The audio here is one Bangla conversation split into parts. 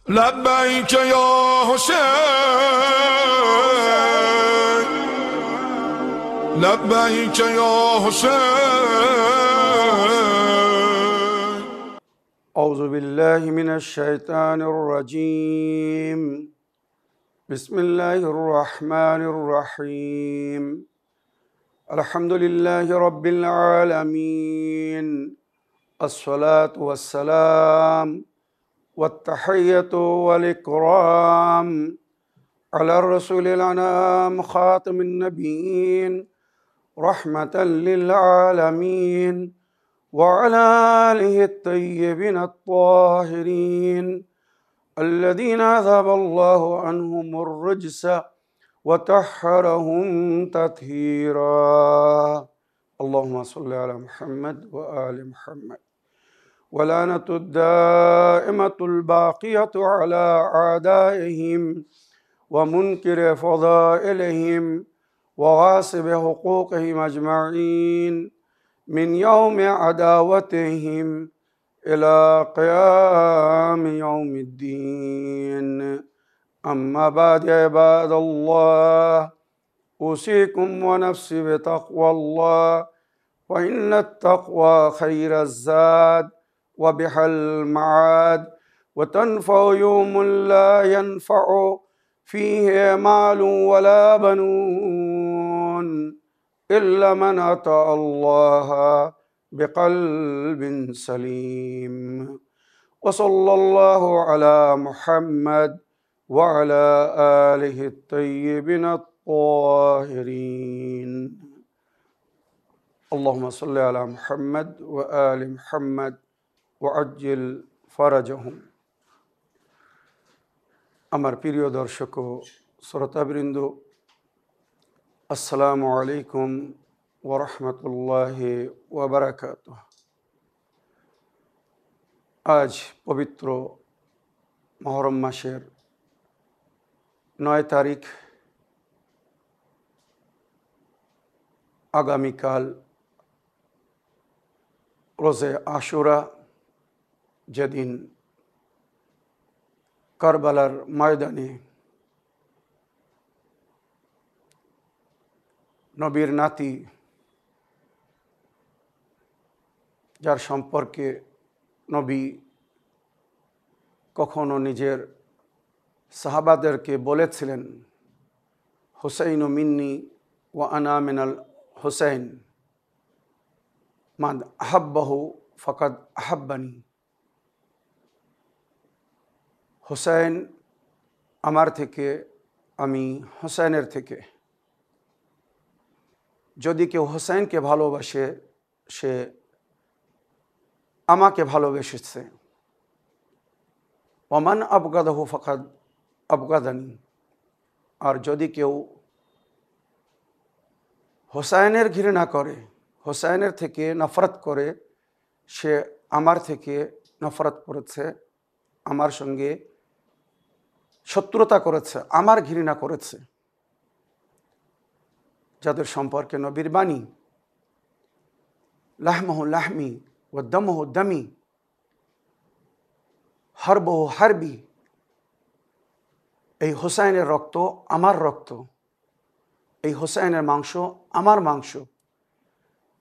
لبيك يا حسين لبيك يا حسين. أعوذ بالله من الشيطان الرجيم. بسم الله الرحمن الرحيم. الحمد لله رب العالمين. الصلاة والسلام والتحية والإكرام على الرسول الأنام خاتم النبيين رحمة للعالمين وعلى آله الطيبين الطاهرين الذين أذهب الله عنهم الرجس وطهرهم تطهيرا. اللهم صل على محمد وآل محمد. ولعنة الدائمة الباقية على أعدائهم ومنكر فضائلهم وغاصب حقوقهم أجمعين من يوم عداوتهم إلى قيام يوم الدين. أما بعد يا عباد الله، أوصيكم ونفسي بتقوى الله، وإن التقوى خير الزاد وبها المعاد، وتنفع يوم لا ينفع فيه مال ولا بنون إلا من أتى الله بقلب سليم. وصلى الله على محمد وعلى آله الطيبين الطاهرين. اللهم صل على محمد وآل محمد وعجل فرجهم. আমার প্রিয় দর্শক ও শ্রোতাবৃন্দ, আসসালামু আলাইকুম ওয়া রাহমাতুল্লাহি ওয়া বারাকাতুহু। আজ পবিত্র মুহররম মাসের 9 তারিখ। আগামীকাল রোজে আশুরা, যেদিন কারবালার ময়দানে নবীর নাতি, যার সম্পর্কে নবী কখনো নিজের সাহাবাদেরকে বলেছিলেন, হুসাইন মিন্নি ওয়া আনা মিনাল হুসাইন, মান আহাব্বাহু ফাকাদ আহাব্বানি। হুসাইন আমার থেকে, আমি হুসাইনের থেকে। যদি কেউ হুসাইনকে ভালোবাসে, সে আমাকে ভালোবেসেছে। ওমান আবগাদাহু ফাকাদ আবগাদানি। আর যদি কেউ হুসাইনের ঘৃণা করে, হুসাইনের থেকে নফরত করে, সে আমার থেকে নফরত করেছে, আমার সঙ্গে শত্রুতা করেছে, আমার ঘৃণা করেছে। যাদের সম্পর্কে নবীর বাণী, লাহমহু লাহমি ও দমহু দমি, হারবহু হারবি। এই হুসাইনের রক্ত আমার রক্ত, এই হুসাইনের মাংস আমার মাংস।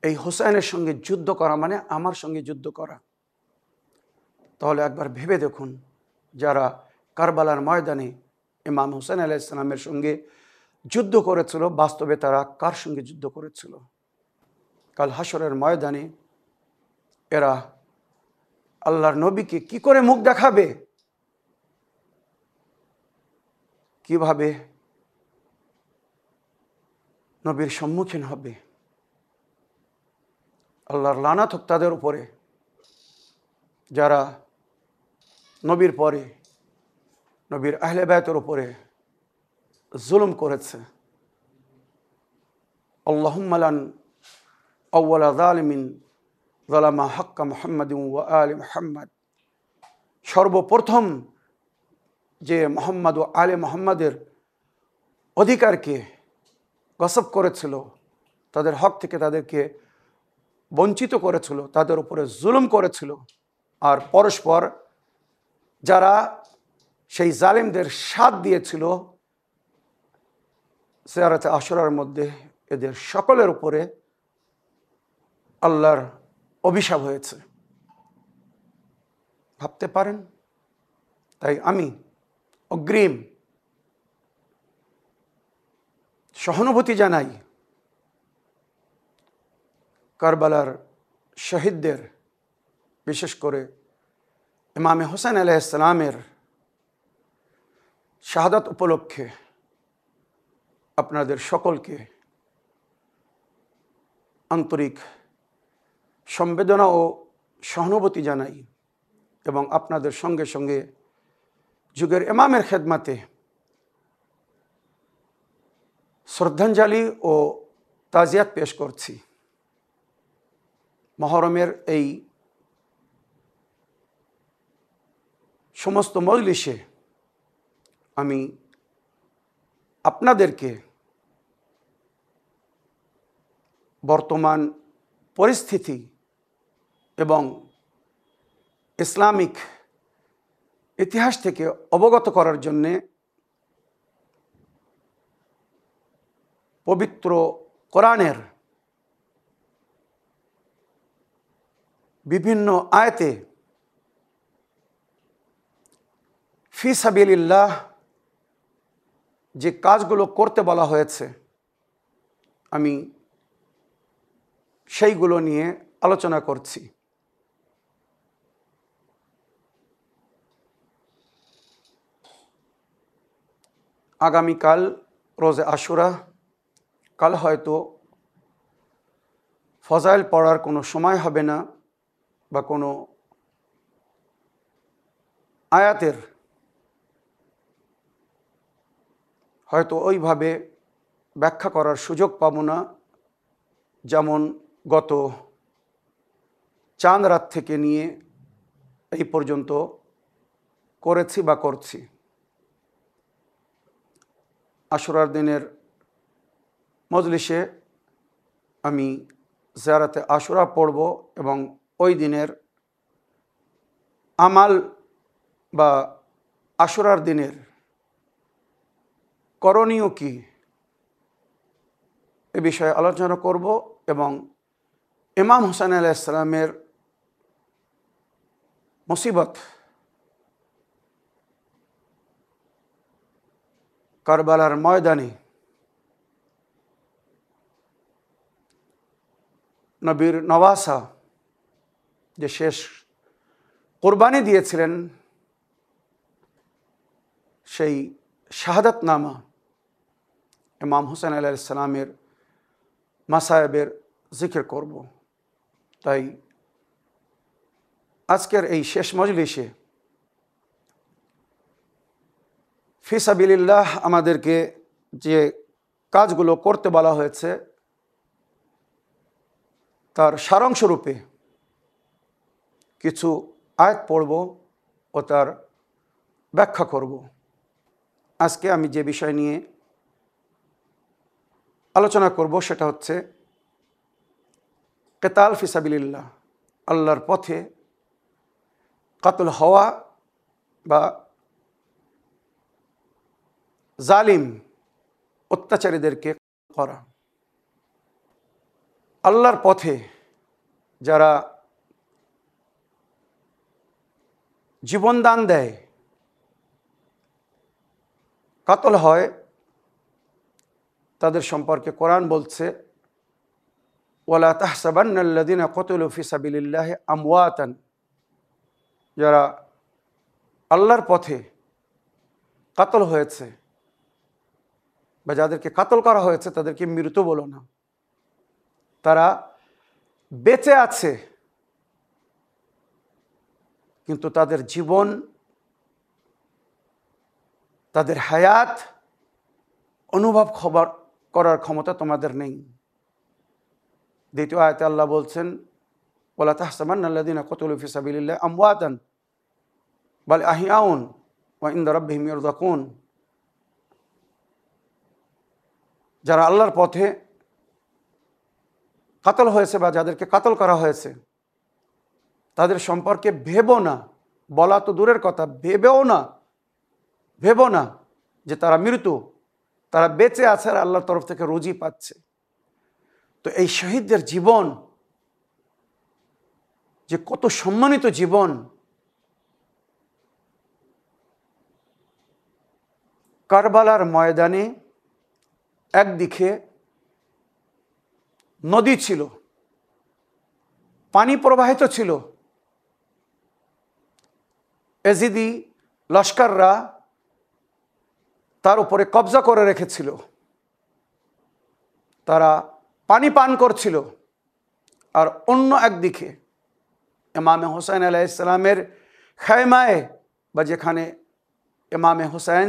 এই হুসাইনের সঙ্গে যুদ্ধ করা মানে আমার সঙ্গে যুদ্ধ করা। তাহলে একবার ভেবে দেখুন, যারা কারবালার ময়দানে ইমাম হুসাইন আলাইহিস সালামের সঙ্গে যুদ্ধ করেছিল, বাস্তবে তারা কার সঙ্গে যুদ্ধ করেছিল? কাল হাসরের ময়দানে এরা আল্লাহর নবীকে কি করে মুখ দেখাবে? কিভাবে নবীর সম্মুখীন হবে? আল্লাহর লানাত হোক তাদের উপরে, যারা নবীর পরে নবীর আহলে বায়তের উপরে জুলুম করেছে। আল্লাহুম্মা লান আউওয়ালা যালিমিন যালামা হাক্কা মুহাম্মাদিন ওয়া আলি মুহাম্মাদ। সর্বপ্রথম যে মুহাম্মদ ও আলে মুহাম্মাদের অধিকারকে গসব করেছিল, তাদের হক থেকে তাদেরকে বঞ্চিত করেছিল, তাদের উপরে জুলুম করেছিল। আর পরস্পর যারা সেই জালিমদের সাথ দিয়েছিল জিয়ারতে আশুরার মধ্যে, এদের সকলের উপরে আল্লাহর অভিশাপ হয়েছে। ভাবতে পারেন? তাই আমি অগ্রিম সহানুভূতি জানাই কারবালার শহীদদের, বিশেষ করে ইমামে হোসেন আলাইহিস সালামের শাহাদাত উপলক্ষে আপনাদের সকলকে আন্তরিক সম্বেদনা ও সহানুভূতি জানাই এবং আপনাদের সঙ্গে সঙ্গে যুগের ইমামের খেদমতে শ্রদ্ধাঞ্জলি ও তাজিয়াত পেশ করছি। মহরমের এই সমস্ত মজলিসে আমি আপনাদেরকে বর্তমান পরিস্থিতি এবং ইসলামিক ইতিহাস থেকে অবগত করার জন্যে পবিত্র কোরআনের বিভিন্ন আয়াতে ফি সাবিলিল্লাহ যে কাজগুলো করতে বলা হয়েছে, আমি সেইগুলো নিয়ে আলোচনা করছি। আগামীকাল রোজে আশুরা, কাল হয়তো ফজাইল পড়ার কোনো সময় হবে না বা কোনো আয়াতের হয়তো ওইভাবে ব্যাখ্যা করার সুযোগ পাবো না, যেমন গত চাঁদ রাত থেকে নিয়ে এই পর্যন্ত করেছি বা করছি। আশুরার দিনের মজলিসে আমি জিয়ারতে আশুরা পড়ব এবং ওই দিনের আমাল বা আশুরার দিনের করণীয় কি এ বিষয়ে আলোচনা করব এবং ইমাম হোসেন আলাইহিস সালামের মুসিবত, কারবালার ময়দানে নবীর নওয়াসা যে শেষ কোরবানি দিয়েছিলেন, সেই শাহাদাত নামা ইমাম হোসেন আলাইহিস সালামের মাসায়েবের জিকির করব। তাই আজকের এই শেষ মজলিসে ফি সাবিলিল্লাহ আমাদেরকে যে কাজগুলো করতে বলা হয়েছে তার সারাংশরূপে কিছু আয়াত পড়ব ও তার ব্যাখ্যা করব। আজকে আমি যে বিষয় নিয়ে আলোচনা করব সেটা হচ্ছে কিতাল ফি সাবিলিল্লাহ, আল্লাহর পথে কাতল হওয়া বা জালিম অত্যাচারীদেরকে করা। আল্লাহর পথে যারা জীবন দান দেয়, কাতল হয়, তাদের সম্পর্কে কোরআন বলছে ওয়ালা তাহসাবান্নাল্লাযীনা কুতিলু ফি সাবিলিল্লাহি আমওয়াতান, যারা আল্লাহর পথে কাতল হয়েছে বা যাদেরকে কাতল করা হয়েছে তাদেরকে মৃত বলো না, তারা বেঁচে আছে, কিন্তু তাদের জীবন, তাদের হায়াত অনুভব করার ক্ষমতা তোমাদের নেই। দ্বিতীয় আয়াতে আল্লাহ বলছেন ওয়ালা তাহসাবান্নাল্লাযীনা কুতিলু ফি সাবিলিল্লাহি আমওয়াতান বাল আহইয়াউন ওয়া ইনদা রাব্বিহিম ইরযাকুন, যারা আল্লাহর পথে কাতল হয়েছে বা যাদেরকে কাতল করা হয়েছে তাদের সম্পর্কে ভেবো না, বলা তো দূরের কথা, ভেবেও না ভেবো না যে তারা মৃত, তারা বেঁচে আছে আর আল্লাহর তরফ থেকে রুজি পাচ্ছে। তো এই শহীদদের জীবন যে কত সম্মানিত জীবন। কারবালার ময়দানে একদিকে নদী ছিল, পানি প্রবাহিত ছিল, এজিদি লস্কররা তার উপরে কবজা করে রেখেছিল, তারা পানি পান করছিল। আর অন্য একদিকে ইমামে হোসেন আলাইহিস সালামের খায়মায় বা যেখানে ইমামে হোসেন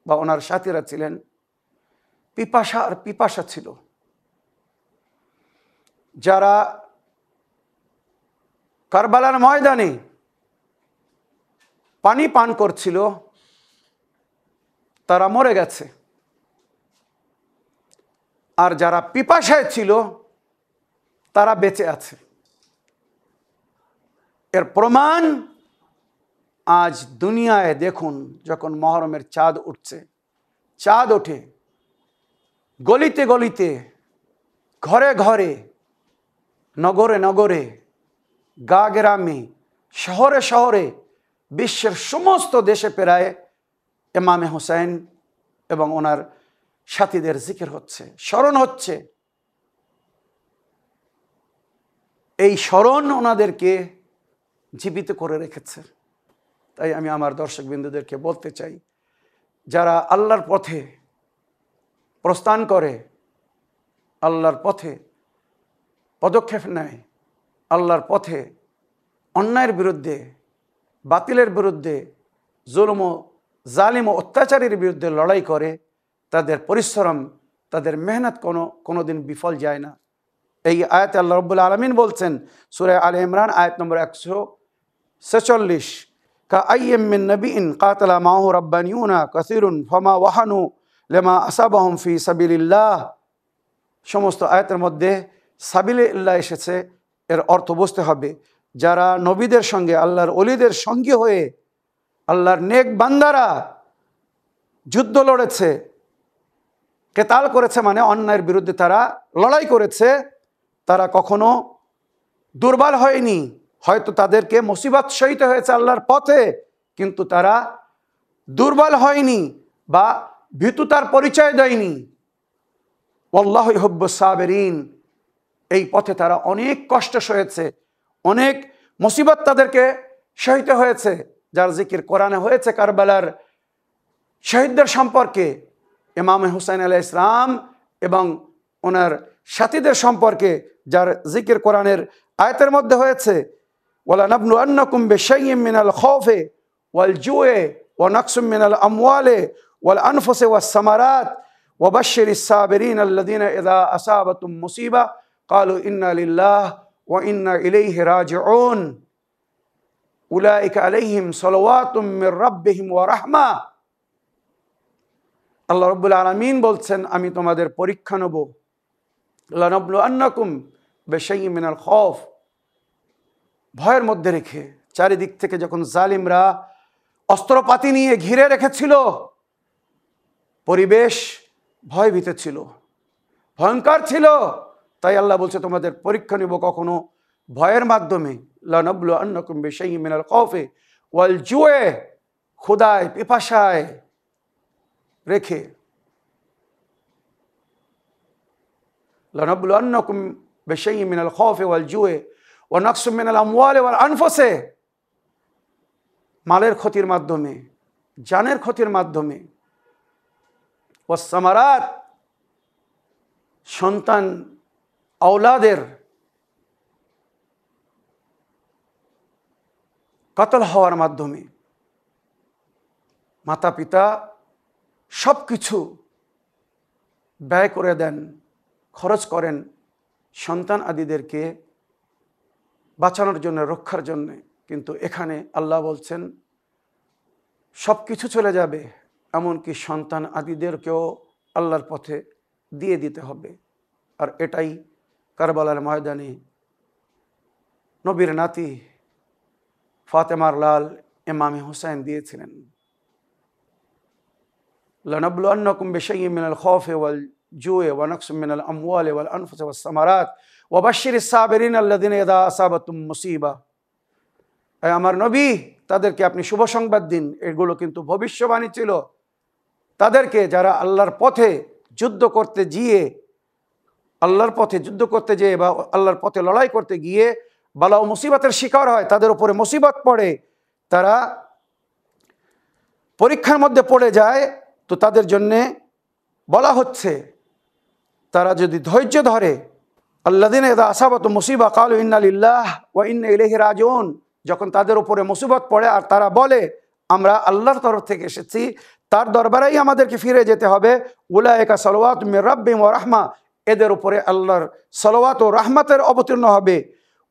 বা ওনার সাথীরা ছিলেন, পিপাসা আর পিপাসা ছিল। যারা কারবালার ময়দানে পানি পান করছিল তারা মরে গেছে, আর যারা পিপাসায় ছিল তারা বেঁচে আছে। এর প্রমাণ আজ দুনিয়ায় দেখুন, যখন মহরমের চাঁদ উঠছে, চাঁদ ওঠে, গলিতে গলিতে, ঘরে ঘরে, নগরে নগরে, গা গ্রামে, শহরে শহরে, বিশ্বের সমস্ত দেশে প্রায় ইমামে হোসেন এবং ওনার সাথীদের জিকির হচ্ছে, স্মরণ হচ্ছে। এই স্মরণ ওনাদেরকে জীবিত করে রেখেছে। তাই আমি আমার দর্শক বিন্দুদেরকে বলতে চাই, যারা আল্লাহর পথে প্রস্থান করে, আল্লাহর পথে পদক্ষেপ নেয়, আল্লাহর পথে অন্যায়ের বিরুদ্ধে, বাতিলের বিরুদ্ধে, জুলুম ও জালিম ও অত্যাচারের বিরুদ্ধে লড়াই করে, তাদের পরিশ্রম, তাদের মেহনত কোনোদিন বিফল যায় না। এই আয়াতে আল্লাহ রাব্বুল আলামিন বলছেন সূরা আলে ইমরান আয়াত নম্বর 146, কাআইয়্যিম মিন নাবিয়্যিন কাতালা মাআহু রাব্বানিয়ুনা কাসীরুন ফামা ওয়াহানু লিমা আসাবাহুম ফি সাবিলিল্লাহ। সমস্ত আয়াতের মধ্যে সাবিলিল্লাহ এসেছে, এর অর্থ বুঝতে হবে যারা নবীদের সঙ্গে, আল্লাহর ওলিদের সঙ্গী হয়ে, আল্লাহর নেক বান্দারা যুদ্ধ লড়েছে, কেতাল করেছে, মানে অন্যায়ের বিরুদ্ধে তারা লড়াই করেছে, তারা কখনো দুর্বল হয়নি। হয়তো তাদেরকে মুসিবত সইতে হয়েছে আল্লাহর পথে, কিন্তু তারা দুর্বল হয়নি বা ভীতুতার পরিচয় দেয়নি। আল্লাহু ইউহিব্বুস সাবিরিন। এই পথে তারা অনেক কষ্ট সয়েছে, অনেক মুসিবত তাদেরকে সইতে হয়েছে। যার জিকির কোরআনে হয়েছে কারবালার শহীদদের সম্পর্কে, ইমাম হুসাইন আলাইহিস সালাম এবং ওনার সাথীদের সম্পর্কে, যার জিকির কোরআনের আয়াতের মধ্যে হয়েছে, ওয়ালা নাবলুয়ান্নাকুম বিশাইয়্যিম মিনাল খাউফি ওয়াল জু'i ওয়া নাকসুম মিনাল আমওয়ালি ওয়াল আনফুসি ওয়াস সামারাত ওয়া বাশশিরিস সাবিরিন আল্লাযীনা ইযা আসাবাতুম মুসিবা ক্বালু ইন্না লিল্লাহি ওয়া ইন্না ইলাইহি রাজিউন উলাইকা আলাইহিম সালাওয়াতুম মির রাব্বিহিম ওয়া রাহমা। আল্লাহ রাব্বুল আলামিন বলছেন, আমি তোমাদের পরীক্ষা নেব, লানাবলুয়ান্নাকুম বিশাইয়্যিম মিনাল খাউফ, ভয়ের মধ্যে রেখে। চারিদিক থেকে যখন জালিমরা অস্ত্রপাতি নিয়ে ঘিরে রেখেছিল, পরিবেশ ভয়ভীত ছিল, ভয়ঙ্কর ছিল, তাই আল্লাহ বলছে তোমাদের পরীক্ষা নেব কখনো ভয়ের মাধ্যমে, লানাবলুয়ান্নাকুম বিশাইয়্যিম মিনাল খাউফি ওয়াল জু'i, ক্ষুধায় পিপাসায় রেখে, লানাবলুয়ান্নাকুম বিশাইয়্যিম মিনাল খাউফি ওয়াল জু'i ওয়া নাকসুম মিনাল আমওয়ালি ওয়াল আনফুসি, মালের ক্ষতির মাধ্যমে, জানের ক্ষতির মাধ্যমে, ওয়াস সামারাত, সন্তান আওলাদের কতল হওয়ার মাধ্যমে। মাতা পিতা সব কিছু ব্যয় করে দেন, খরচ করেন সন্তান আদিদেরকে বাঁচানোর জন্য, রক্ষার জন্য, কিন্তু এখানে আল্লাহ বলছেন সব কিছু চলে যাবে, এমনকি সন্তান আদিদেরকেও আল্লাহর পথে দিয়ে দিতে হবে। আর এটাই কারবালার ময়দানে নবীর নাতি ফাতেমার লাল ইমামে হুসাইন দিয়েছিলেন। লানাবলুয়ান্নাকুম বিশাইইম মিনাল খাউফি ওয়াল জুই ওয়া নাকসিম মিনাল আমওয়ালি ওয়াল আনফুসি ওয়াস সামারাত ওয়া বাশশিরিস সাবিরিন আল্লাযিনা ইযা আসাবাতুম মুসিবা। আমার নবী, তাদেরকে আপনি শুভ সংবাদ দিন। এগুলো কিন্তু ভবিষ্যবাণী ছিল তাদেরকে, যারা আল্লাহর পথে যুদ্ধ করতে গিয়ে বা আল্লাহর পথে লড়াই করতে গিয়ে বালা ও মুসিবতের শিকার হয়, তাদের উপরে মুসিবত পড়ে, তারা পরীক্ষার মধ্যে পড়ে যায়। তো তাদের জন্যে বলা হচ্ছে, তারা যদি ধৈর্য ধরে, আল্লাযিনা ইযা আসাবাতুম মুসিবা ক্বালু ইন্না লিল্লাহি ওয়া ইন্না ইলাইহি রাজিউন, যখন তাদের উপরে মুসিবত পড়ে আর তারা বলে আমরা আল্লাহর তরফ থেকে এসেছি, তার দরবারেই আমাদেরকে ফিরে যেতে হবে, উলাইকা সালাওয়াতুম মির রাব্বিহিম ওয়া রাহমা, এদের উপরে আল্লাহর সালাওয়াত ও রাহমাতের অবতীর্ণ হবে।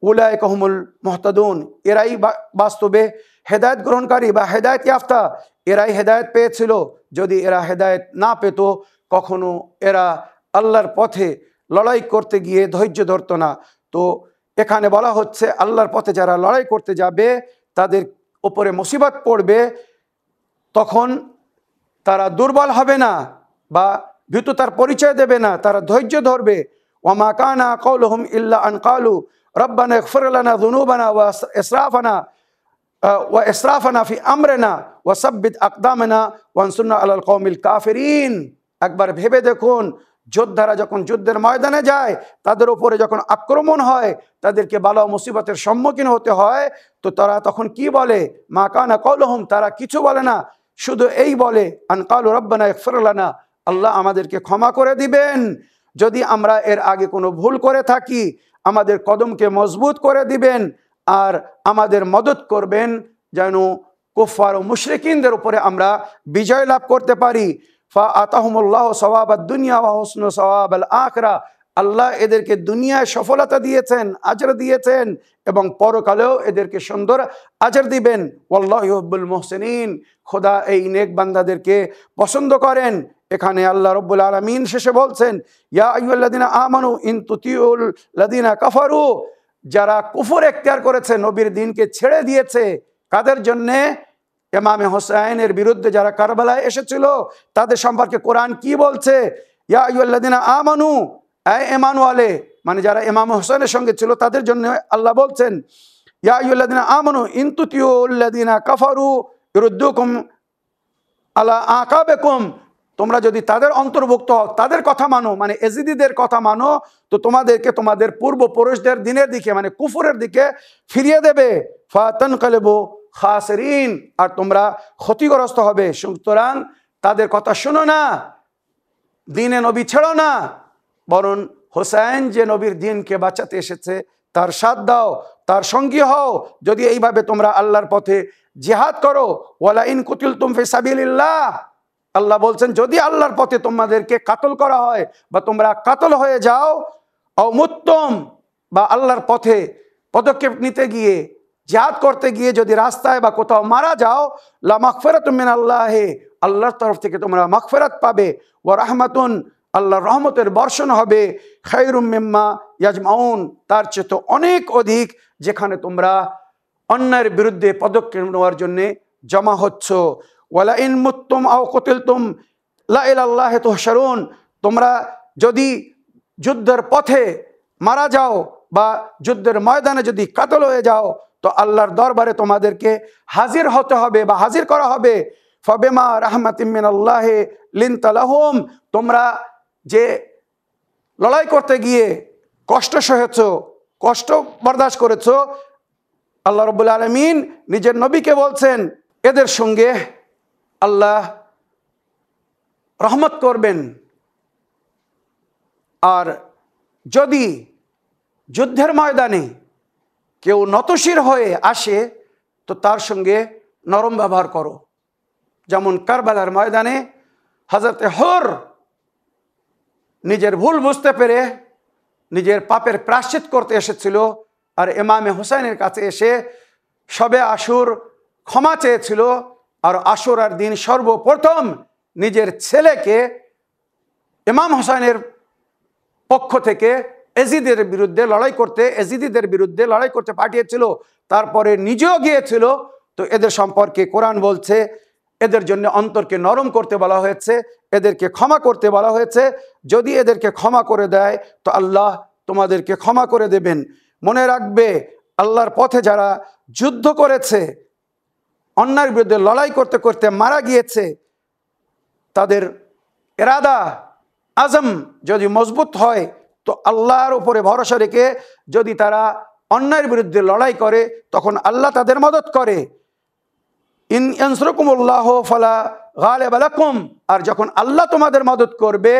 উলাইকা হুমুল মুহতাদুন, এরাই বাস্তবে হেদায়েত গ্রহণকারী বা হেদায়েত ইয়াফতা, এরাই হেদায়েত পেয়েছিল। যদি এরা হেদায়েত না পেত, কখনো এরা আল্লাহর পথে লড়াই করতে গিয়ে ধৈর্য ধরত না। তো এখানে বলা হচ্ছে, আল্লাহর পথে যারা লড়াই করতে যাবে, তাদের উপরে মুসিবত পড়বে, তখন তারা দুর্বল হবে না বা ভীতুতার পরিচয় দেবে না, তারা ধৈর্য ধরবে। ওয়ামা কানা কাউলুহুম ইল্লা আন ক্বালু রব্বানা ইগফির লানা যুনুবানা ওয়া ইসরাফানা ফি আমরিনা ওয়া সাব্বিত আকদামানা ওয়ানসুরনা আলাল কওমিল কাফিরিন। একবার ভেবে দেখুন, যোদ্ধারা যখন যুদ্ধের ময়দানে যায়, তাদের উপরে যখন আক্রমণ হয়, তাদেরকে বালা ও মুসিবতের সম্মুখীন হতে হয়, তো তারা তখন কি বলে? মা কানা কাউলুহুম, তারা কিছু বলে না, শুধু এই বলে আন ক্বালু রব্বানা ইগফির লানা, আল্লাহ আমাদেরকে ক্ষমা করে দিবেন। যদি আমরা এর আগে কোনো ভুল করে থাকি, আমাদের কদমকে মজবুত করে দিবেন আর আমাদের মদত করবেন, যেন কুফফার ও মুশরিকিনদের উপরে আমরা বিজয় লাভ করতে পারি। ফাআতাহুমুল্লাহু সাওয়াবাদ দুনিয়া ওয়া হুসনু সাওয়াবাল আখিরা, আল্লাহ এদেরকে দুনিয়ায় সফলতা দিয়েছেন, আজর দিয়েছেন, এবং পরকালেও এদেরকে সুন্দর আজর দিবেন। ওয়াল্লাহু ইউহিব্বুল মুহসিনিন, খোদা এই নেক বান্দাদেরকে পছন্দ করেন। এখানে আল্লাহ রাব্বুল আলামিন শেষে বলছেন, ইয়া আইয়ুহাল্লাযিনা আমানু ইন তুতিউল লাযিনা কাফারু, যারা কুফর এখতিয়ার করেছে, নবীর দ্বীনকে ছেড়ে দিয়েছে, কাদের জন্যে? ইমামে হোসেনের বিরুদ্ধে যারা কারবালায় এসেছিল, তাদের সম্পর্কে কোরআন কি বলছে? ইয়া আইয়ুহাল্লাযিনা আমানু, এই ঈমানওয়ালে, মানে যারা ইমাম হোসেনের সঙ্গে ছিল, তাদের জন্য আল্লাহ বলছেন, ইয়া আইয়ুহাল্লাযিনা আমানু ইন তুতিউল লাযিনা কাফারু ইরুদ্দুকুম আলা আকাবিকুম, তোমরা যদি তাদের অন্তর্ভুক্ত হও, তাদের কথা মানো, মানে এজিদিদের কথা মানো, তো তোমাদেরকে তোমাদের পূর্বপুরুষদের দিনের দিকে, মানে কুফরের দিকে ফিরিয়ে দেবে। ফাতানকালিবু খাসিরিন, আর তোমরা ক্ষতিগ্রস্ত হবে। সুতরাং তাদের কথা শোনো না, দ্বীনে নবী ছেড়ো না, বরং হোসেন যে নবীর দ্বীনকে বাঁচাতে এসেছে, তার সাথ দাও, তার সঙ্গী হও। যদি এইভাবে তোমরা আল্লাহর পথে জিহাদ করো, ওয়ালা ইন কুতিলতুম ফি সাবিলিল্লাহ, আল্লাহ বলছেন, যদি আল্লাহর পথে তোমাদেরকে কাতল করা হয় বা তোমরা কাতল হয়ে যাও, ও মুত্তম, বা আল্লাহর পথে পদক্ষেপ নিতে গিয়ে, জিহাদ করতে গিয়ে যদি রাস্তায় বা কোথাও মারা যাও, লা মাগফিরাতুম মিনাল্লাহি, আল্লাহর তরফ থেকে তোমরা মাগফিরাত পাবে, ওয়া রাহমাতুন, আল্লাহর রহমতের বর্ষণ হবে, খায়রুম মিম্মা ইয়াজমাউন, তার চেয়ে তো অনেক অধিক, যেখানে তোমরা অন্যায়ের বিরুদ্ধে পদক্ষেপ নেওয়ার জন্য জমা হচ্ছ। ওয়ালা ইন মুত্তুম আও কুতিলতুম লা ইলাল্লাহি তুহশারুন, তোমরা যদি যুদ্ধের পথে মারা যাও বা যুদ্ধের ময়দানে যদি কাতল হয়ে যাও, তো আল্লাহর দরবারে তোমাদেরকে হাজির হতে হবে বা হাজির করা হবে। ফাবিমা রাহমাতিম মিনাল্লাহি লিনতা লাহুম, তোমরা যে লড়াই করতে গিয়ে কষ্ট সহেছ, কষ্ট বরদাস্ত করেছ, আল্লাহ রাব্বুল আলামিন নিজের নবীকে বলছেন, এদের সঙ্গে আল্লাহ রহমত করবেন। আর যদি যুদ্ধের ময়দানে কেউ নতশির হয়ে আসে, তো তার সঙ্গে নরম ব্যবহার করো। যেমন কারবালার ময়দানে হযরতে হুর নিজের ভুল বুঝতে পেরে নিজের পাপের প্রায়শ্চিত করতে এসেছিল, আর ইমামে হোসেনের কাছে এসে শবে আশুর ক্ষমা চেয়েছিল। আর আশুরার দিন সর্বপ্রথম নিজের ছেলেকে ইমাম হোসেনের পক্ষ থেকে এজিদিদের বিরুদ্ধে লড়াই করতে পাঠিয়েছিল, তারপরে নিজেও গিয়েছিল। তো এদের সম্পর্কে কোরআন বলছে, এদের জন্য অন্তরকে নরম করতে বলা হয়েছে, এদেরকে ক্ষমা করতে বলা হয়েছে। যদি এদেরকে ক্ষমা করে দেয় তো আল্লাহ তোমাদেরকে ক্ষমা করে দেবেন। মনে রাখবে, আল্লাহর পথে যারা যুদ্ধ করেছে, অন্যায়ের বিরুদ্ধে লড়াই করতে করতে মারা গিয়েছে, তাদের ইরাদা আজম যদি মজবুত হয় তো আল্লাহর উপরে ভরসা রেখে যদি তারা অন্যায়ের বিরুদ্ধে লড়াই করে তখন আল্লাহ তাদের মদত করে। ইন ইয়ানসুরকুমুল্লাহ ফালা গালিবা লাকুম, আর যখন আল্লাহ তোমাদের মদত করবে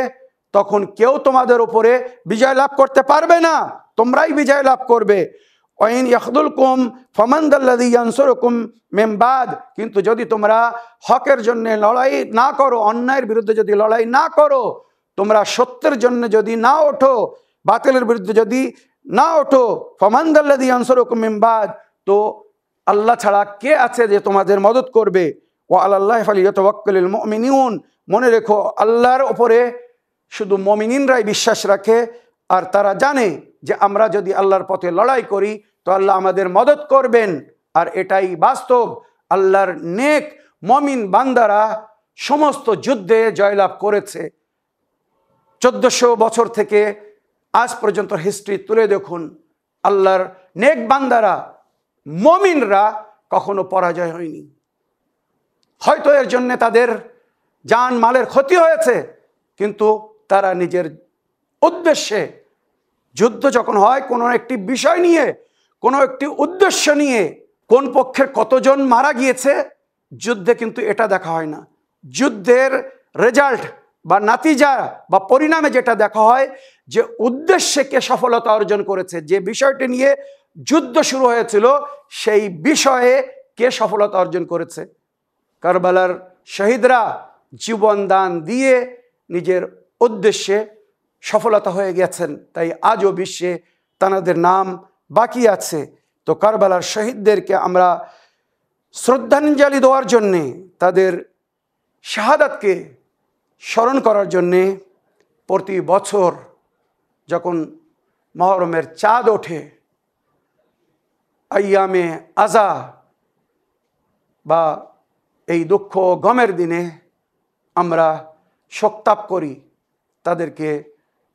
তখন কেউ তোমাদের উপরে বিজয় লাভ করতে পারবে না, তোমরাই বিজয় লাভ করবে। ওয়াইন ইয়াখদুলকুম ফামান দাল্লাযী ইয়ানসুরকুম মিন বাদ, কিন্তু যদি তোমরা হকের জন্য লড়াই না করো, অন্যায়ের বিরুদ্ধে যদি লড়াই না করো, তোমরা সত্যের জন্য যদি না ওঠো, বাতিলের বিরুদ্ধে যদি না ওঠো, ফামান দাল্লাযী ইয়ানসুরকুম মিন বাদ, তো আল্লাহ ছাড়া কে আছে যে তোমাদের মদত করবে। ওয়া আলাল্লাহি ফালিয়াতাওয়াক্কালিল মুমিনুন, মনে রেখো আল্লাহর উপরে শুধু মুমিনিনরাই বিশ্বাস রাখে, আর তারা জানে যে আমরা যদি আল্লাহর পথে লড়াই করি তো আল্লাহ আমাদের মদত করবেন। আর এটাই বাস্তব। আল্লাহর নেক মুমিন বান্দারা সমস্ত যুদ্ধে জয়লাভ করেছে। 1400 বছর থেকে আজ পর্যন্ত হিস্ট্রি তুলে দেখুন, আল্লাহর নেক বান্দারা মুমিনরা কখনো পরাজয় হয়নি। হয়তো এর জন্য তাদের জান মালের ক্ষতি হয়েছে, কিন্তু তারা নিজের উদ্দেশ্যে, যুদ্ধ যখন হয় কোনো একটি বিষয় নিয়ে, কোনো একটি উদ্দেশ্য নিয়ে, কোন পক্ষের কতজন মারা গিয়েছে যুদ্ধে কিন্তু এটা দেখা হয় না। যুদ্ধের রেজাল্ট বা নাতিজা বা পরিণামে যেটা দেখা হয় যে উদ্দেশ্যে কে সফলতা অর্জন করেছে, যে বিষয়টি নিয়ে যুদ্ধ শুরু হয়েছিল সেই বিষয়ে কে সফলতা অর্জন করেছে। কারবালার শহীদরা জীবন দান দিয়ে নিজের উদ্দেশ্যে সফলতা হয়ে গেছেন, তাই আজও বিশ্বে তাদের নাম বাকি আছে। তো কারবালার শহীদদেরকে আমরা শ্রদ্ধাঞ্জলি দেওয়ার জন্যে, তাদের শাহাদাতকে স্মরণ করার জন্যে প্রতি বছর যখন মুহররমের চাঁদ ওঠে, আইয়ামে আজা বা এই দুঃখ গমের দিনে আমরা শোকতাপ করি, তাদেরকে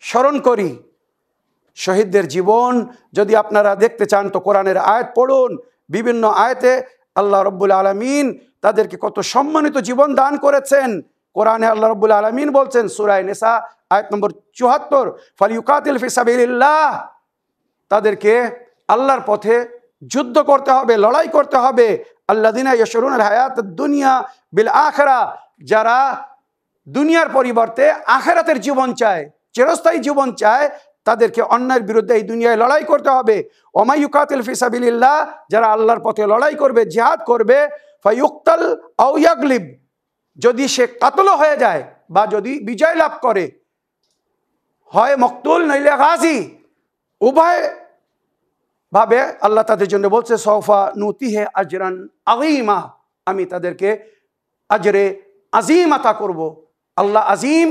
স্মরণ করি। শহীদদের জীবন যদি আপনারা দেখতে চান তো কোরআনের আয়াত পড়ুন। বিভিন্ন আয়াতে আল্লাহ রব্বুল আলামিন তাদেরকে কত সম্মানিত জীবন দান করেছেন। কোরআনে আল্লাহ রব্বুল আলামিন বলছেন সূরা নিসা আয়াত নম্বর ৭৪, ফালিয়ুকাতিল ফি সাবিলিল্লাহ, তাদেরকে আল্লাহর পথে যুদ্ধ করতে হবে, লড়াই করতে হবে। আল্লাযিনা ইয়াশরুনাল হায়াতাদ দুনিয়া বিল আখিরা, যারা দুনিয়ার পরিবর্তে আখিরাতের জীবন চায়, চিরস্থায়ী জীবন চায়, তাদেরকে অন্যায়ের বিরুদ্ধে এই দুনিয়ায় লড়াই করতে হবে। ওমা ইউকাতিল ফি সাবিলিল্লাহ, যারা আল্লাহর পথে লড়াই করবে, জিহাদ করবে, ফায়ুক্তাল আও ইয়াগলিব, যদি সে কাতল হয়ে যায় বা যদি বিজয় লাভ করে, হয় মকতুল নইলে গাজী, উভয় ভাবে আল্লাহ তাদের জন্য বলছে সৌফা নুতিহে আজরান আযীমা, আমি তাদেরকে আজরে আজিম আতা করব। আল্লাহ আজিম,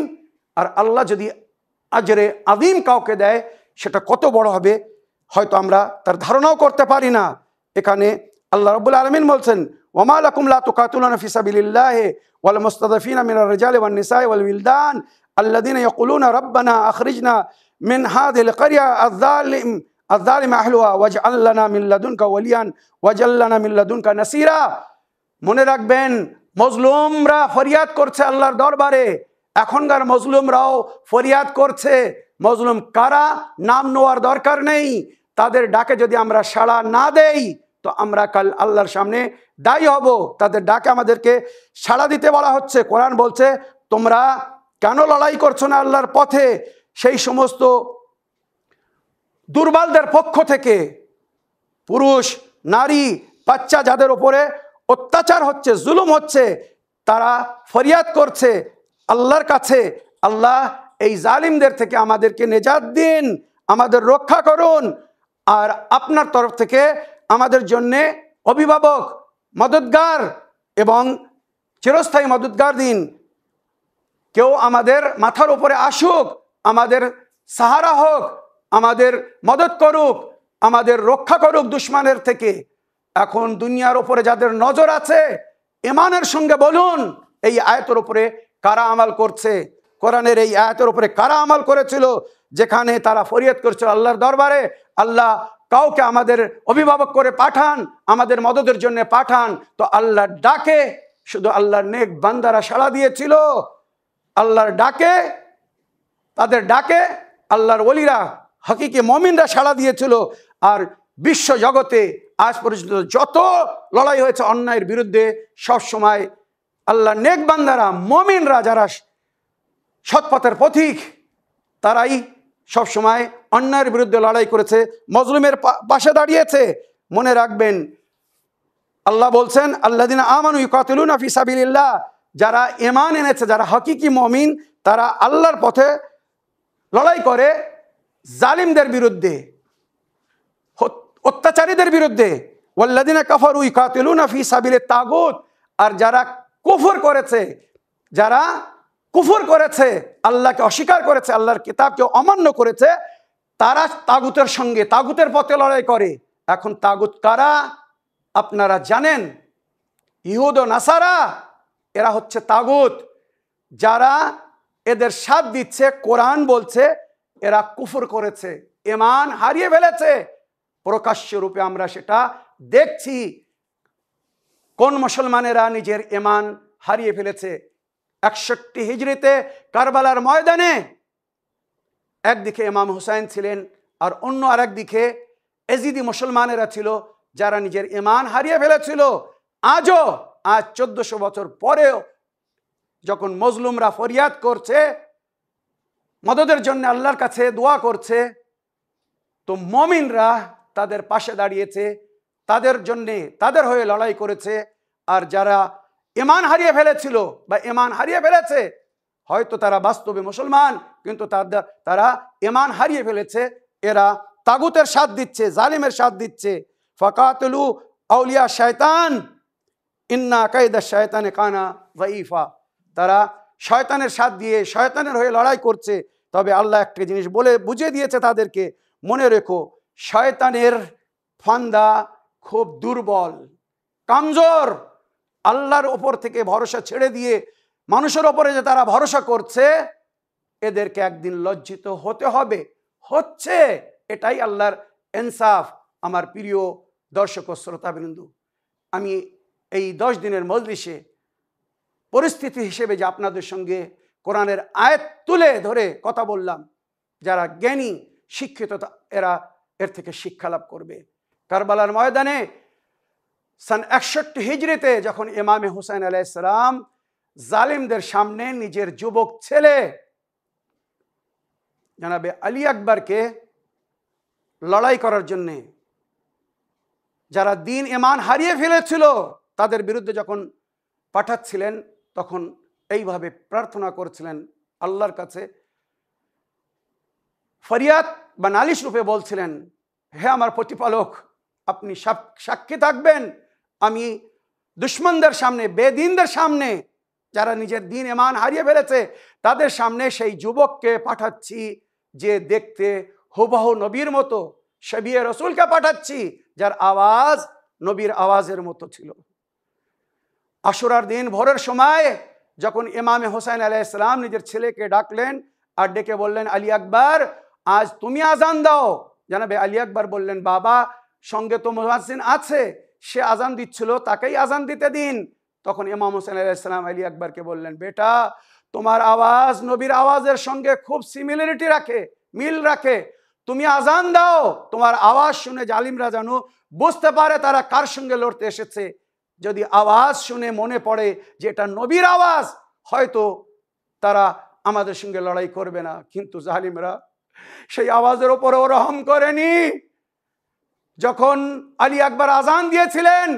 আর আল্লাহ যদি আজরে আযীম কাউকে দেয় সেটা কত বড় হবে হয়তো আমরা তার ধারণাও করতে পারি না। এখানে আল্লাহ রাব্বুল আলামিন বলছেন ওয়ামা লাকুম লা তুকাতুলুনা ফি সাবিলিল্লাহি ওয়াল মুস্তাযফিনা মিনার রিজালি ওয়ান নিসাই ওয়াল উইলদান আল্লাযিনা ইয়াকুলুনা রাব্বানা আখরিজনা মিন হাযিহিল ক্বরিয়া আয-যালিম আহলুহা ওয়াজআল লানা মিন লাদুনকা ওয়ালিয়ান ওয়াজআল লানা মিন লাদুনকা নাসীরা। মনে রাখবেন, মজলুমরা ফরিয়াদ করছে আল্লাহর দরবারে, এখনকার মজলুমরাও ফরিয়াদ করছে। মজলুম কারা নাম নেওয়ার দরকার নেই, তাদের ডাকে যদি আমরা সাড়া না দেই তো আমরা কাল আল্লাহর সামনে দায়ী হব। তাদের ডাকে আমাদেরকে সাড়া দিতে বলা হচ্ছে। কোরআন বলছে তোমরা কেন লড়াই করছো না আল্লাহর পথে? সেই সমস্ত দুর্বলদের পক্ষ থেকে, পুরুষ নারী বাচ্চা যাদের উপরে অত্যাচার হচ্ছে, জুলুম হচ্ছে, তারা ফরিয়াদ করছে আল্লাহর কাছে, আল্লাহ এই জালিমদের থেকে আমাদেরকে নিজাত দিন, আমাদের রক্ষা করুন, আর আপনার তরফ থেকে আমাদের জন্যে অভিভাবক, মদতগার এবং চিরস্থায়ী মদতগার দিন। কেউ আমাদের মাথার উপরে আসুক, আমাদের সাহারা হোক, আমাদের মদত করুক, আমাদের রক্ষা করুক দুশমনের থেকে। এখন দুনিয়ার উপরে যাদের নজর আছে ইমানের সঙ্গে বলুন এই আয়াতের উপরে কারা আমল করছে, কোরআনের এই আয়াতের উপরে কারা আমল করেছিল, যেখানে তারা ফরিয়াদ করছিল আল্লাহর দরবারে, আল্লাহ কাউকে আমাদের অভিভাবক করে পাঠান, আমাদের মদদের জন্য পাঠান। তো আল্লাহর ডাকে শুধু আল্লাহর নেক বান্দারা সাড়া দিয়েছিল, আল্লাহর ডাকে, তাদের ডাকে আল্লাহর ওলিরা হাকিকি মুমিনরা সাড়া দিয়েছিল। আর বিশ্ব জগতে আজ পর্যন্ত যত লড়াই হয়েছে অন্যায়ের বিরুদ্ধে, সব সময় আল্লাহর নেক বান্দারা মুমিনরা যারা সৎপথের পথিক, তারাই সব সময় অন্যায়ের বিরুদ্ধে লড়াই করেছে, মজলুমের পাশে দাঁড়িয়েছে। মনে রাখবেন আল্লাহ বলছেন আল্লাযিনা আমানু ইউকাতিলুনা ফি সাবিলিল্লাহ, যারা ঈমান এনেছে, যারা হাকিকি মুমিন, তারা আল্লাহর পথে লড়াই করে জালিমদের বিরুদ্ধে, অত্যাচারীদের বিরুদ্ধে। ওয়াল্লাযিনা কাফারু ইউকাতিলুনা ফি সাবিলিত তাগুত, আর যারা কুফর করেছে, যারা কুফর করেছে, আল্লাহকে অস্বীকার করেছে, আল্লাহর কিতাবকে অমান্য করেছে, তারা তাগুতের সঙ্গে, তাগুতের পথে লড়াই করে। এখন তাগুত কারা আপনারা জানেন? ইহুদ ও নাসারা, এরা হচ্ছে তাগুত। যারা এদের সাথ দিচ্ছে, কোরআন বলছে এরা কুফর করেছে, ঈমান হারিয়ে ফেলেছে। প্রকাশ্য রূপে আমরা সেটা দেখছি। কোন মুসলমানেরা নিজের ঈমান হারিয়ে ফেলেছে? 61 হিজরিতে কারবালার ময়দানে একদিকে ইমাম হুসাইন ছিলেন, আর অন্য আরেকদিকে এজিদি মুসলমানেরা ছিল, যারা নিজের ঈমান হারিয়ে ফেলেছিল। আজ 1400 বছর পরেও যখন মজলুমরা ফরিয়াদ করছে, মদদের জন্য আল্লাহর কাছে দোয়া করছে, তো মুমিনরা তাদের পাশে দাঁড়িয়েছে, তাদের জন্যে, তাদের হয়ে লড়াই করেছে। আর যারা ঈমান হারিয়ে ফেলেছিল বা ঈমান হারিয়ে ফেলেছে, হয়তো তারা বাস্তবে মুসলমান, কিন্তু তারা ঈমান হারিয়ে ফেলেছে, এরা তাগুতের সাথ দিচ্ছে, জালিমের সাথ দিচ্ছে। ফাকাতুলু আউলিয়া শয়তান ইন্না কায়দা শয়তানে কানা যায়ীফা, তারা শয়তানের সাথ দিয়ে শয়তানের হয়ে লড়াই করছে। তবে আল্লাহ একটা জিনিস বলে বুঝিয়ে দিয়েছে তাদেরকে, মনে রেখো শয়তানের ফান্দা খুব দুর্বল, কমজোর। আল্লাহর ওপর থেকে ভরসা ছেড়ে দিয়ে মানুষের ওপরে যে তারা ভরসা করছে, এদেরকে একদিন লজ্জিত হতে হবে, হচ্ছে। এটাই আল্লাহর ইনসাফ। আমার প্রিয় দর্শক ও শ্রোতাবৃন্দ, আমি এই 10 দিনের মজলিসে পরিস্থিতি হিসেবে যে আপনাদের সঙ্গে কোরআনের আয়াত তুলে ধরে কথা বললাম, যারা জ্ঞানী শিক্ষিত এরা এর থেকে শিক্ষা লাভ করবে। কারবালার ময়দানে সন 61 হিজরিতে যখন ইমামে হুসাইন আলাইহিস সালাম জালিমদের সামনে নিজের যুবক ছেলে জনাবে আলী আকবরকে লড়াই করার জন্যে, যারা দিন ঈমান হারিয়ে ফেলেছিল, তাদের বিরুদ্ধে যখন পাঠাচ্ছিলেন, তখন এইভাবে প্রার্থনা করছিলেন আল্লাহর কাছে, ফরিয়াদ বা নালিশ রূপে বলছিলেন, হে আমার প্রতিপালক, আপনি সাক্ষী থাকবেন, আমি দুশ্মনদের সামনে, বেদিনদের সামনে, যারা নিজের দিন ঈমান হারিয়ে ফেলেছে, তাদের সামনে সেই যুবককে পাঠাচ্ছি যে দেখতে হুবহু নবীর মতো, শবিয়ে রসুলকে পাঠাচ্ছি যার আওয়াজ নবীর আওয়াজের মতো ছিল। আশুরার দিন ভোরের সময় যখন ইমামে হুসাইন আলাইহিস সালাম নিজের ছেলেকে ডাকলেন আর ডেকে বললেন, আলী আকবর, আজ তুমি আজান দাও। জানাবে আলী আকবর বললেন, বাবা, সঙ্গে তো মুয়াজ্জিন আছে, সে আজান দিচ্ছিল, তাকেই আজান দিতে দিন। তখন ইমাম হুসাইন আলাইহিস সালাম আলী আকবরকে বললেন, বেটা, তোমার আওয়াজ নবীর আওয়াজের সঙ্গে খুব সিমিলারিটি রাখে, মিল রাখে, তুমি আজান দাও। তোমার আওয়াজ শুনে জালিমরা যেন বুঝতে পারে তারা কার সঙ্গে লড়তে এসেছে। যদি আওয়াজ শুনে মনে পড়ে যে এটা নবীর আওয়াজ, হয়তো তারা আমাদের সঙ্গে লড়াই করবে না। কিন্তু জালিমরা সেই আওয়াজের উপরেও রহম করেনি। যখন আলী আকবর আজান দিয়েছিলেন,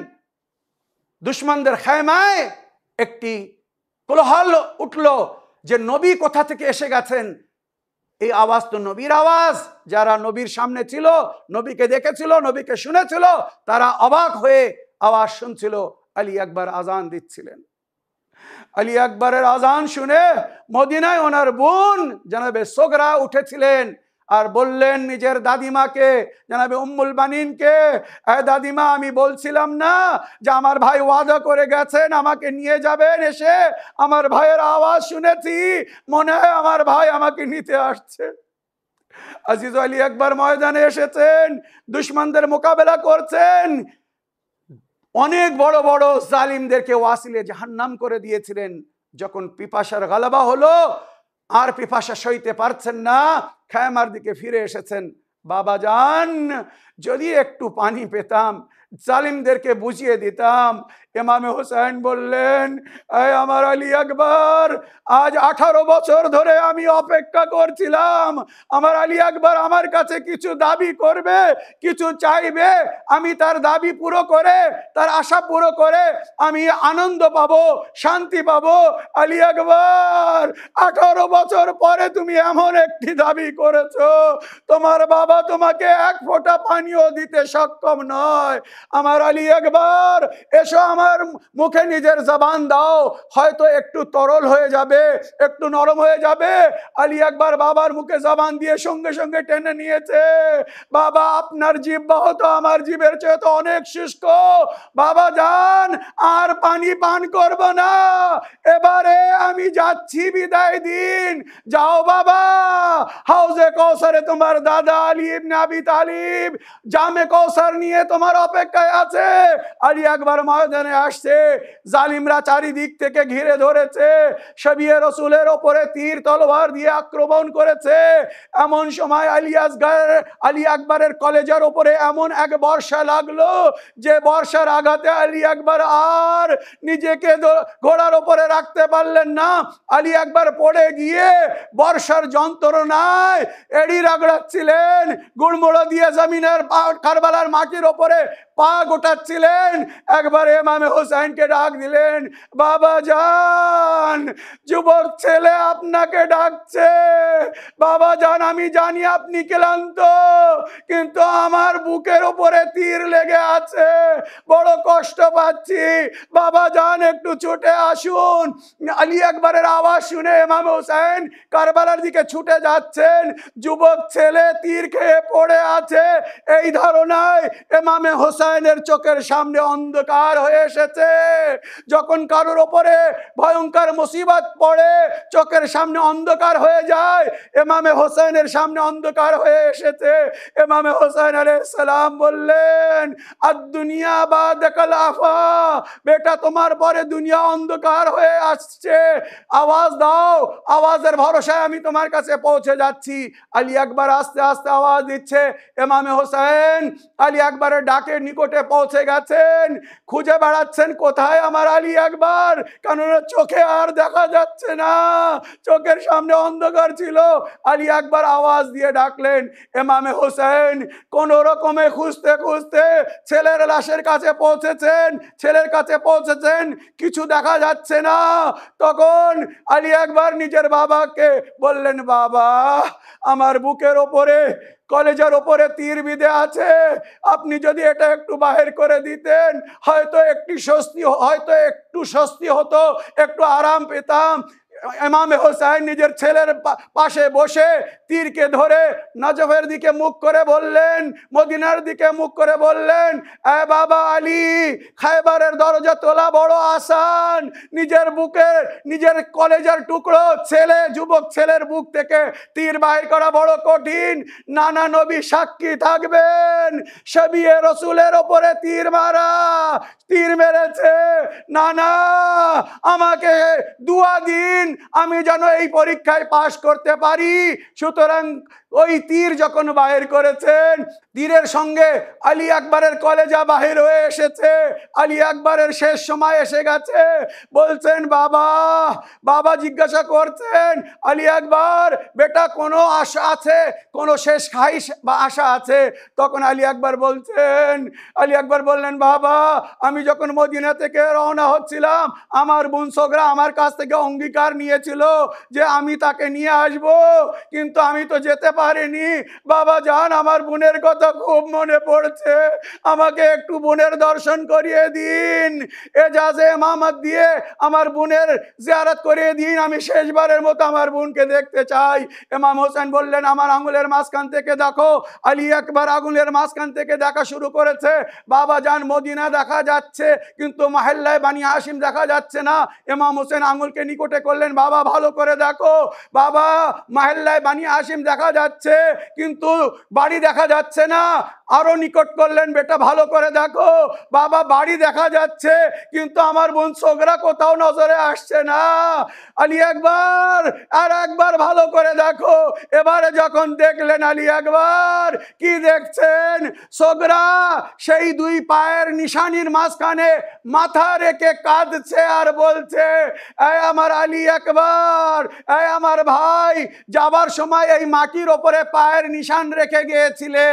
দুশ্মনদের খেমায় একটি কোলাহল উঠল যে নবী কোথা থেকে এসে গেছেন। এই আওয়াজ তো নবীর আওয়াজ। যারা নবীর সামনে ছিল, নবীকে দেখেছিল, নবীকে শুনেছিল, তারা অবাক হয়ে আওয়াজ শুনছিল। আলী আকবর আজান দিচ্ছিলেন। আলী আকবরের আজান শুনে মদিনায় ওনার বোন জনাবে সোগরা উঠেছিলেন আর বললেন নিজের দাদিমাকে, জানাবে উম্মুল বানিনকে, দাদিমা আমি বলছিলাম না যে আমার ভাই ওয়াদা করে গেছেন আমাকে নিয়ে যাবেন, এসে আমার ভাইয়ের আওয়াজ শুনেছি, মনে হয় আমার ভাই আমাকে নিতে আসছে। আজিজ আলী আকবর ময়দানে এসেছেন, দুশমনদের মোকাবেলা করছেন, অনেক বড় বড় জালিমদেরকে ওয়াসিলে জাহান্নাম করে দিয়েছিলেন। যখন পিপাসার গালাবা হলো, আর পিপাসা সইতে পারছেন না, খায়মার দিকে ফিরে এসেছেন। বাবা যান, যদি একটু পানি পেতাম, জালিমদেরকে বুঝিয়ে দিতাম। ইমামে হোসেন বললেন, আমার আলী আকবর, আজ 18 বছর ধরে আমি অপেক্ষা করছিলাম। আমার আলী আকবর আমার কাছে কিছু দাবি করবে, কিছু চাইবে, আমি তার দাবি পুরো করে, তার আশা পুরো করে আমি আনন্দ পাবো, শান্তি পাবো। আলী আকবর, 18 বছর পরে তুমি এমন একটি দাবি করেছো, তোমার বাবা তোমাকে এক ফোঁটা পানিও দিতে সক্ষম নয়। আমার আলী আকবর, এসো আমার মুখে নিজের জবান দাও, হয়তো একটু তরল হয়ে যাবে, একটু নরম হয়ে যাবে। আলী আকবর বাবার মুখে জবান দিয়ে সঙ্গে সঙ্গে টেনে নিয়েছে। বাবা, আপনার জিহ্বা হতো আমার জিভের চেয়ে তো অনেক শুষ্ক। বাবা যান, আর পানি পান করব না, এবারে আমি যাচ্ছি, বিদায় দিন। যাও বাবা, হাউজে কৌসারে তোমার দাদা আলী ইবনে আবি তালিব জামে কৌসার নিয়ে তোমার অপেক্ষায় আছে। আলী আকবর ময়দানে আসছে, জালিমরা চারিদিক থেকে ঘিরে ধরেছে, শবিয়ে রসুলের ওপরে তীর তলোয়ার দিয়ে আক্রমণ করেছে। এমন সময় আলী আকবরের কলেজের ওপরে এমন এক বর্ষা লাগলো, যে বর্ষার আঘাতে আলী আকবর আর নিজেকে ঘোড়ার ওপরে রাখতে পারলেন না। আলী আকবর পড়ে গিয়ে বর্ষার যন্ত্রণায় এড়ি রাগড়াচ্ছিলেন, গুড়মুড়ো দিয়ে জমিনের কারবালার মাটির ওপরে পা গোটাচ্ছিলেন। একবার ইমামে হোসেনকে ডাক দিলেন, বাবা যান, যুবক ছেলে আপনাকে ডাকছে। বাবা যান, আমি জানি আপনি ক্লান্ত, কিন্তু আমার বুকের উপরে তীর লেগে আছে, বড় কষ্ট পাচ্ছি। বাবা যান, একটু ছুটে আসুন। আলী আকবরের আওয়াজ শুনে ইমাম হোসেন কারবালার দিকে ছুটে যাচ্ছেন। যুবক ছেলে তীর খেয়ে পড়ে আছে, এই ধারণায় ইমামে হোসেনের চোখের সামনে অন্ধকার হয়ে এসেছে। যখন কারোর ওপরে ভয়ঙ্কর মুসিবত পড়ে, চোখের সামনে অন্ধকার হয়ে যায়, ইমামে হোসেনের সামনে অন্ধকার হয়ে এসেছে। ইমামে হোসেন আলাইহিস সালাম বললেন, আদ দুনিয়া বাদাকাল আফা, বেটা তোমার পরে দুনিয়া অন্ধকার হয়ে আসছে, আওয়াজ দাও, আওয়াজের ভরসায় আমি তোমার কাছে পৌঁছে যাচ্ছি। আলী আকবর আস্তে আস্তে আওয়াজ দিচ্ছে। ইমামে হোসেন আলী আকবরের ডাকের নিকটে পৌঁছে গেছেন, খুঁজে বেড়াচ্ছেন কোথায় আমার আলী আকবর, কারণ চোখে আর দেখা যাচ্ছে না, চোখের সামনে অন্ধকার ছিল। আলী আকবর আওয়াজ দিয়ে ডাকলেন, ইমামে হোসেন কোন রকমে খুঁজতে খুঁজতে ছেলের লাশের কাছে পৌঁছেছেন, ছেলের কাছে পৌঁছেছেন, কিছু দেখা যাচ্ছে না। তখন আলী আকবর নিজের বাবাকে বললেন, বাবা, আমার বুকের ওপরে, কলেজের ওপরে তীর বিঁধে আছে, আপনি যদি এটা একটু বাহির করে দিতেন, হয়তো একটু স্বস্তি হতো, একটু আরাম পেতাম। ইমামে হোসেন নিজের ছেলের পাশে বসে তীরকে ধরে নজফের দিকে মুখ করে বললেন, মদিনার দিকে মুখ করে বললেন, এ বাবা আলী, খায়বারের দরজা তোলা বড় আসান, নিজের বুকের, নিজের কলেজের টুকরো ছেলে, যুবক ছেলের বুক থেকে তীর বাহির করা বড় কঠিন। নানা নবী সাক্ষী থাকবেন, শবিয়ে রসুলের ওপরে তীর মারা, তীর মেরেছে। নানা, আমাকে দুয়া দিন, আমি যেন এই পরীক্ষায় পাশ করতে পারি। সুতরাং ওই তীর যখন বাহির করেছেন, তীরের সঙ্গে আলী আকবরের কলেজা বাহির হয়ে এসেছে। আলী আকবরের শেষ সময় এসে গেছে। বলছেন, বাবা, বাবা জিজ্ঞাসা করছেন, আলী আকবর বেটা কোনো আশা আছে, কোনো শেষ খাইশ বা আশা আছে? তখন আলী আকবর বললেন, বাবা, আমি যখন মদিনা থেকে রওনা হচ্ছিলাম, আমার বোন সোগরা আমার কাছ থেকে অঙ্গীকার নিয়েছিল যে আমি তাকে নিয়ে আসব, কিন্তু আমি তো যেতে পারিনি। বাবা জান, আমার বোনের কথা কথা খুব মনে পড়ছে, আমাকে একটু বোনের দর্শন করিয়ে দিন, এজাজে ইমামত দিয়ে আমার বোনের জিয়ারত করিয়ে দিন, আমি শেষবারের মতো আমার বোনকে দেখতে চাই। ইমাম হোসেন বললেন, আমার আঙুলের মাঝখান থেকে দেখো। আলী আকবর আঙুলের মাঝখান থেকে দেখা শুরু করেছে। বাবা জান মদিনা দেখা যাচ্ছে, কিন্তু মহল্লায় বানি হাশিম দেখা যাচ্ছে না। ইমাম হোসেন আঙুলকে নিকটে করলেন, বাবা ভালো করে দেখো। বাবা, মহল্লায় বানি হাশিম দেখা যাচ্ছে, কিন্তু বাড়ি দেখা যাচ্ছে না। আরো নিকট করলেন, বেটা ভালো করে দেখো। বাবা, বাড়ি দেখা যাচ্ছে, কিন্তু আমার বোন সোগরা কোথাও নজরে আসছে না। আলী আকবর, আর একবার ভালো করে দেখো। এবারে যখন দেখলেন আলী আকবর, কি দেখছেন? সোগরা সেই দুই পায়ের নিশানির মাঝখানে মাথা রেখে কাঁদছে আর বলছে, এই আমার আলী আকবর, এই আমার ভাই, যাবার সময় এই মাটির ওপরে পায়ের নিশান রেখে গিয়েছিলে,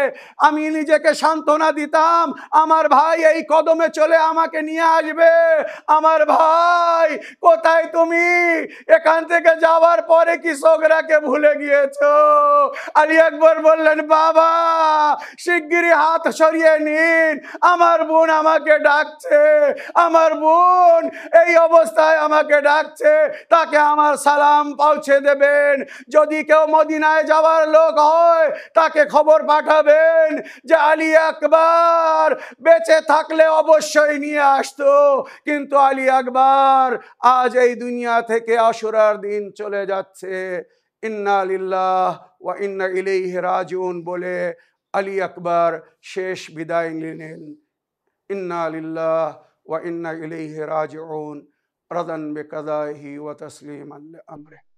আমি নিজেকে সান্ত্বনা দিতাম আমার ভাই এই কদমে চলে আমাকে নিয়ে আসবে। আমার ভাই কোথায় তুমি? এখান থেকে যাওয়ার পরে কি সোগরাকে ভুলে গিয়েছো? আলী আকবর বললেন, বাবা শিগগিরই হাত সরিয়ে নিন, আমার বোন আমাকে ডাকছে, আমার বোন এই অবস্থায় আমাকে ডাকছে, তাকে আমার সালাম পৌঁছে দেবেন। যদি কেউ মদিনায় যাওয়ার লোক হয় তাকে খবর পাঠাবেন যে আলী আকবর বেঁচে থাকলে অবশ্যই নিয়ে আসতো, কিন্তু আলী আকবর আজ এই দুনিয়া থেকে আশুরার দিন চলে যাচ্ছে। ইন্না লিল্লাহ ওয়া ইন্না ইলাইহি রাজিউন বলে আলী আকবর শেষ বিদায় নিলেন। ইন্না লিল্লাহ ওয়া ইন্না ইলাইহি রাজিউন, রাদান বিকাদাহি ওয়া তাসলিমান লিআমরিহি।